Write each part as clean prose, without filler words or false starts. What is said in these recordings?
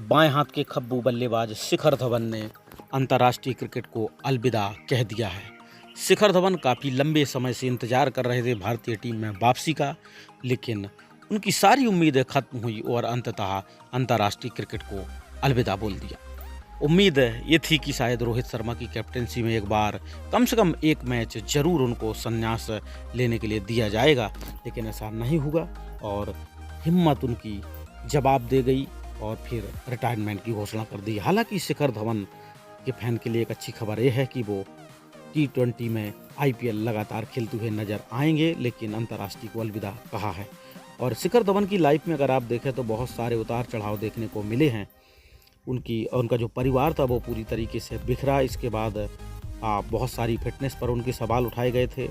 बाएं हाथ के खब्बू बल्लेबाज शिखर धवन ने अंतर्राष्ट्रीय क्रिकेट को अलविदा कह दिया है। शिखर धवन काफ़ी लंबे समय से इंतजार कर रहे थे भारतीय टीम में वापसी का, लेकिन उनकी सारी उम्मीदें खत्म हुई और अंततः अंतर्राष्ट्रीय क्रिकेट को अलविदा बोल दिया। उम्मीद ये थी कि शायद रोहित शर्मा की कैप्टनसी में एक बार कम से कम एक मैच जरूर उनको संन्यास लेने के लिए दिया जाएगा, लेकिन ऐसा नहीं हुआ और हिम्मत उनकी जवाब दे गई और फिर रिटायरमेंट की घोषणा कर दी। हालांकि शिखर धवन के फैन के लिए एक अच्छी खबर यह है कि वो T20 में IPL लगातार खेलते हुए नजर आएंगे, लेकिन अंतर्राष्ट्रीय को अलविदा कहा है। और शिखर धवन की लाइफ में अगर आप देखें तो बहुत सारे उतार चढ़ाव देखने को मिले हैं। उनका जो परिवार था वो पूरी तरीके से बिखरा। इसके बाद बहुत सारी फिटनेस पर उनके सवाल उठाए गए थे।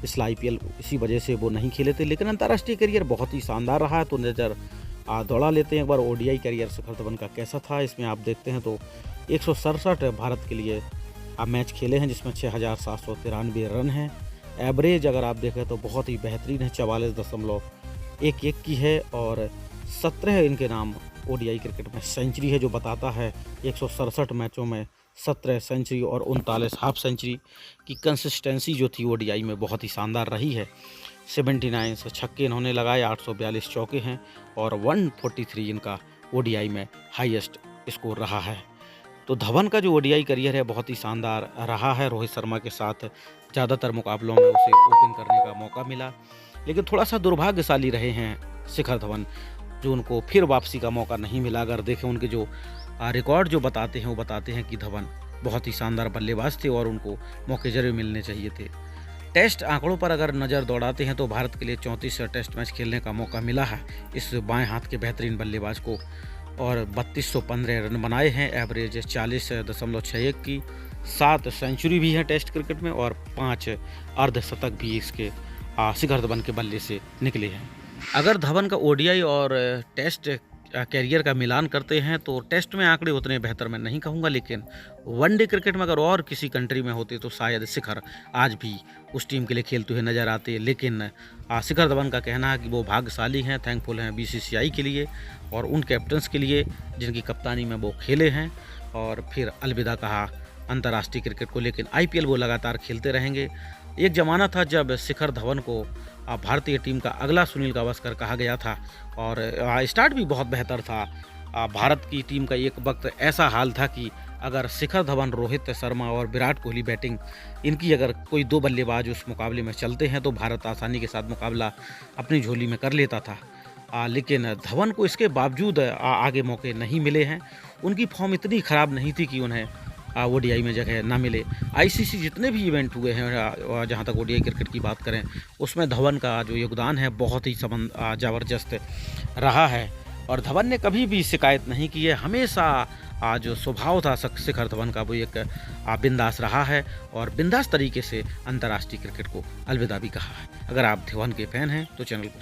पिछला IPL इसी वजह से वो नहीं खेले थे, लेकिन अंतर्राष्ट्रीय करियर बहुत ही शानदार रहा है। तो नज़र दौड़ा लेते हैं एक बार ODI करियर शिखर धवन का कैसा था। इसमें आप देखते हैं तो 167 भारत के लिए मैच खेले हैं, जिसमें 6,793 रन हैं। एवरेज अगर आप देखें तो बहुत ही बेहतरीन है, 44.11 की है और 17 इनके नाम ODI क्रिकेट में सेंचुरी है, जो बताता है 167 मैचों में 17 सेंचुरी और 39 हाफ सेंचुरी की कंसिस्टेंसी जो थी ODI में बहुत ही शानदार रही है। 79 से छक्के इन्होंने लगाए, 842 चौके हैं और 143 इनका ODI में हाईएस्ट स्कोर रहा है। तो धवन का जो ODI करियर है बहुत ही शानदार रहा है। रोहित शर्मा के साथ ज़्यादातर मुकाबलों में उसे ओपन करने का मौका मिला, लेकिन थोड़ा सा दुर्भाग्यशाली रहे हैं शिखर धवन, जो उनको फिर वापसी का मौका नहीं मिला। अगर देखें उनके जो रिकॉर्ड जो बताते हैं वो बताते हैं कि धवन बहुत ही शानदार बल्लेबाज थे और उनको मौके जरूर मिलने चाहिए थे। टेस्ट आंकड़ों पर अगर नज़र दौड़ाते हैं तो भारत के लिए 34 टेस्ट मैच खेलने का मौका मिला है इस बाएं हाथ के बेहतरीन बल्लेबाज को, और 3215 रन बनाए हैं। एवरेज 40.61 की, 7 सेंचुरी भी है टेस्ट क्रिकेट में और 5 अर्धशतक भी इसके शिखर धवन के बल्ले से निकले हैं। अगर धवन का ODI और टेस्ट कैरियर का मिलान करते हैं तो टेस्ट में आंकड़े उतने बेहतर मैं नहीं कहूँगा, लेकिन वनडे क्रिकेट में अगर और किसी कंट्री में होते तो शायद शिखर आज भी उस टीम के लिए खेलते हुए नजर आते। लेकिन शिखर धवन का कहना है कि वो भाग्यशाली हैं, थैंकफुल हैं BCCI के लिए और उन कैप्टन्स के लिए जिनकी कप्तानी में वो खेले हैं, और फिर अलविदा कहा अंतर्राष्ट्रीय क्रिकेट को। लेकिन IPL वो लगातार खेलते रहेंगे। एक ज़माना था जब शिखर धवन को भारतीय टीम का अगला सुनील गावस्कर कहा गया था और स्टार्ट भी बहुत बेहतर था। भारत की टीम का एक वक्त ऐसा हाल था कि अगर शिखर धवन, रोहित शर्मा और विराट कोहली बैटिंग इनकी अगर कोई 2 बल्लेबाज उस मुकाबले में चलते हैं तो भारत आसानी के साथ मुकाबला अपनी झोली में कर लेता था। लेकिन धवन को इसके बावजूद आगे मौके नहीं मिले हैं। उनकी फॉर्म इतनी ख़राब नहीं थी कि उन्हें ODI में जगह ना मिले। ICC जितने भी इवेंट हुए हैं, जहाँ तक ODI क्रिकेट की बात करें, उसमें धवन का जो योगदान है बहुत ही ज़बरदस्त रहा है और धवन ने कभी भी शिकायत नहीं की है। हमेशा जो स्वभाव था शिखर धवन का वो एक बिंदास रहा है और बिंदास तरीके से अंतर्राष्ट्रीय क्रिकेट को अलविदा भी कहा है। अगर आप धवन के फ़ैन हैं तो चैनल को